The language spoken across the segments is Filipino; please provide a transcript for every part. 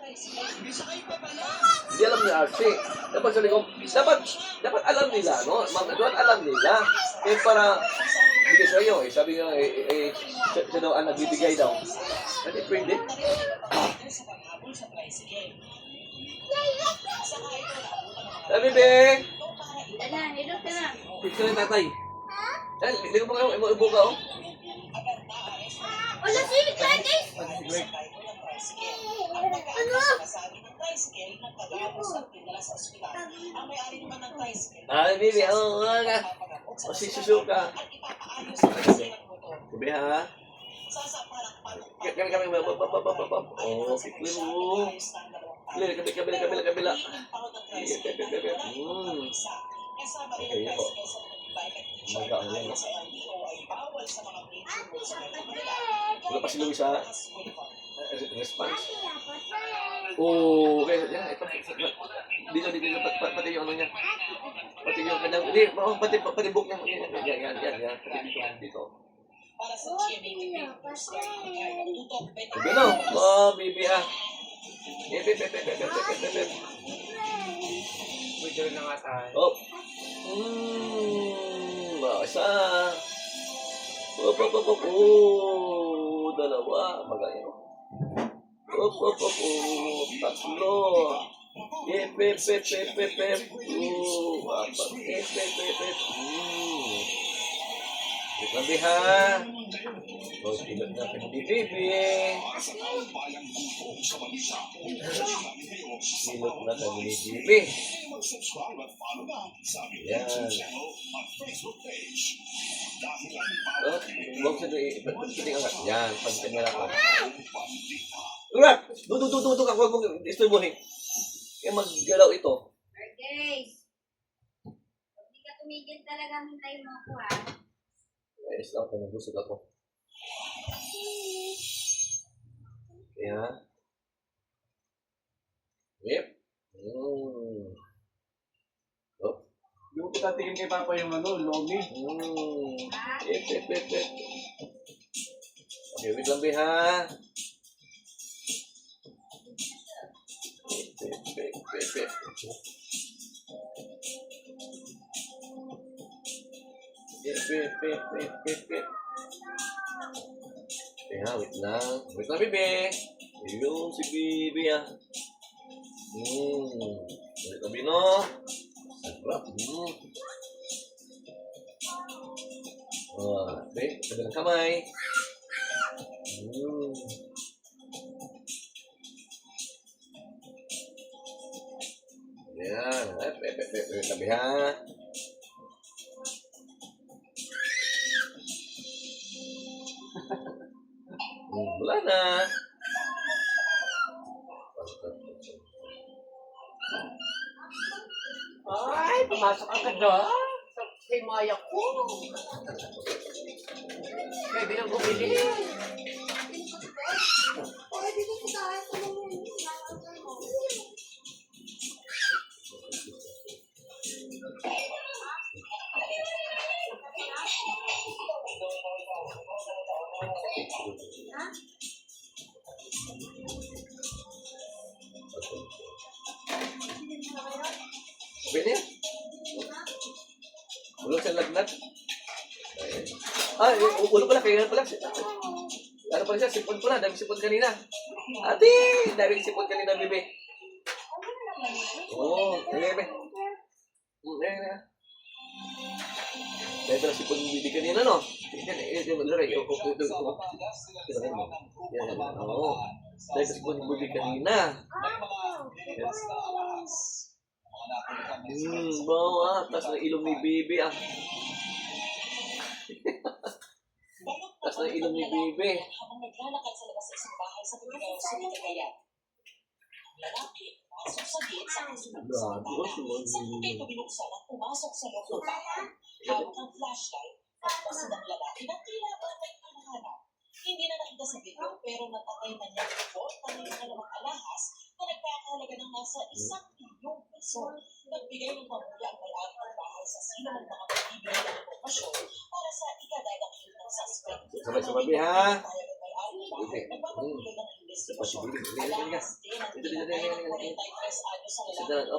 Hindi alam ni Archie. Dapat sabi ko, dapat alam nila, no? Dapat alam nila. Eh, para bigay sa iyo, eh. Sabi nga, siya daw ang nagbibigay daw. Hindi pwede. Sabi, be! Hilot ka na. Pito na tatay. Hindi ko mga ibo ka, oh. Wala si Gladys! Ano? Bibi, o si Susuka. Sabi ha? Kami, oh, pikli mo. Kabila. Okay, po. Magaang yan. Wala pa si Luis ha? Response. Oh, okay. Yan, ito. Dito, pati yung ano niya. Pati yung kanyang, pati book niya. Yan. Pati dito. Sabi no? Oh, bibi ha. Video na nga tayo. Oh. Basa. Dalawa. Magaling. Tatlo. Sabi ha. O, silot na pinibibig. Silot na pinibibig. Yan. Huwag sa ito angat. Yan, pag-camera ka. Urat! Dudu ka. Huwag mong isturbuhin. Kaya maggalaw ito. Guys, hindi ka tumigil talaga, hintayin mo ako ha. Ayos lang ako, nabusog ako. Kaya. Yep. Oh. Yung tatingin kay Papa yung lomi. Yep. Okay, wait lang, ha. Yep. Kaya, wait lang. Wait lang, bebe. Yung si bebe, ah. Wait lang, bino. Sarap. Okay, kabilang kamay. Ayan. Tabi, ha. Wala na. Ay, pumasok agad doon. Sa maya ko. Pwede nang bumili. Pwede yan. Ulo sa lagnat. Ulo pala. Kaya pala. Ano pala siya? Sipon pala. Daming sipon kanina. Ate! Daming sipon kanina, bebe. Oo. Bebe. Dahil pala sipon yung bebe kanina, no? Oo. Dahil sipon yung bebe kanina. Bawa. Tapos na ilong ni bebe, ah. Tapos na ilong ni bebe. Habang naglalakad sa labas sa isang bahay sa Bugao, Cagayan. Lalaki, pasok sa gate sa kasunod sa bahay. Sa puti ito binuksan at pumasok sa loob ng bahay. Hawak ang flashlight at pasid ang lalaki na tila ba may hinahanap. Hindi na nakita sa video pero natatay na niya ito ang dalawang alahas na nagkakahalaga ng nasa 1,000,000 peso. Nagbigay ng pamilya ang may-ari ng bahay sa sino ng mga nagbibigay ng impormasyon para sa ikadadakil ng suspect. Sabay-sabay, ha? Nagpapatuloy ng investigasyon. Sige, Alahas din ang tinatay ng 43 anyos sa lalaki.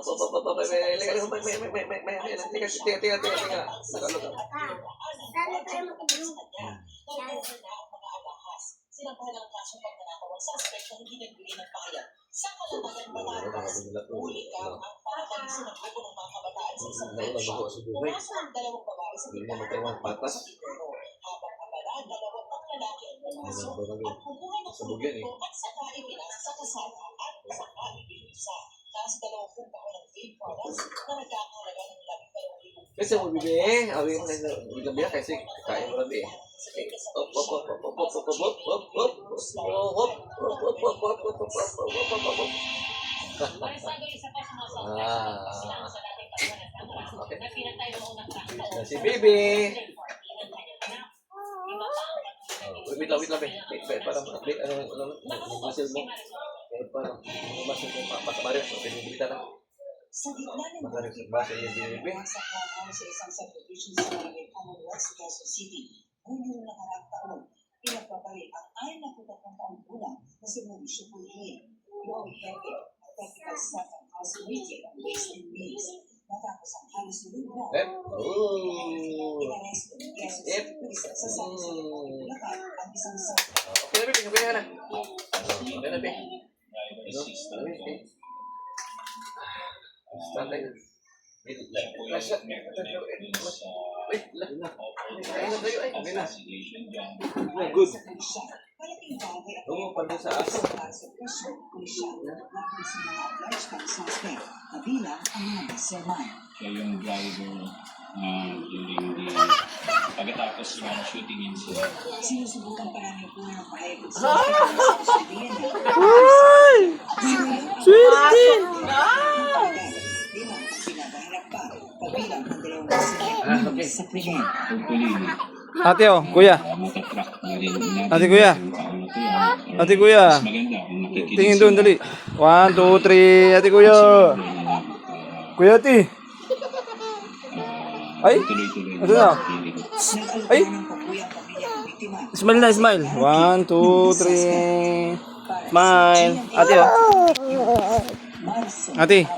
Sinampahan ang kasong pagnanakaw ang suspect na hindi nagbigay ng pahayag sa kalatagan Batangas. Huli ka ang pagkakalisin ng grupo ng mga kabataan sa isang petsya. Pumasok ang dalawang babae sa tindahan sa Titero. Habang abala, dalawang lalaki ang pumasok at kumuha ng produkto at saka ipinasa sa kasama at saka ipinisa. Nasa 20 taon ng vape products na nagkakalaga ng 12,000. Kasi mo bibi, awin mo na bibi kasi kain mo rabi. Si Bibi. Wait lang. Wait, para ma-update ano muscle mo. Para muscle mo makabarin. Pinibigita na. Sa gitna ng Magaling sa base yung Bibi. sa plano sa isang subdivision sa Barangay Commonwealth sa Quezon City. Noong nakarang taon, pinagpapalik ang 93 taong gulang na si Mauricio Pulhin. Noong hepe at technical staff ng House Committee on Ways and Means. Matapos ang halos lubra, inaresto ng Quezon City Police at sasama sa Bulacan ang isang Okay na, Bibi. Okay na. Okay na, Bibi. Standay na. Wait lang. Kain na tayo. Okay na. Good. malaking bagay at Pando sa aso. para sa presyo, pulisyal, laban sa mga alleged na suspect, kabilang ang mga mastermind. Siya yung driver during the pagkatapos ng shooting incident. Sinusubukan pa namin po ng pahayag ng suspect sa DNA. Sweltin! Pinabaharap pa, kabilang ang dalawang mastermind sa krimen. Hopefully, Ate oh, kuya. matatrack na rin natin. Ate kuya. yung tao na to, ah. Ate kuya. Mas maganda kung nakikinig Tingin sila. doon, dali. 1, 2, 3. Ate kuya. Kuya, ate. Ay, tuloy-tuloy ito na. feeling. Ay. Nag-alala ng pagkuyang pamilya ng biktima. Smile na, smile. 1, 2, 3. Smile. Ate oh. Marso, Ate.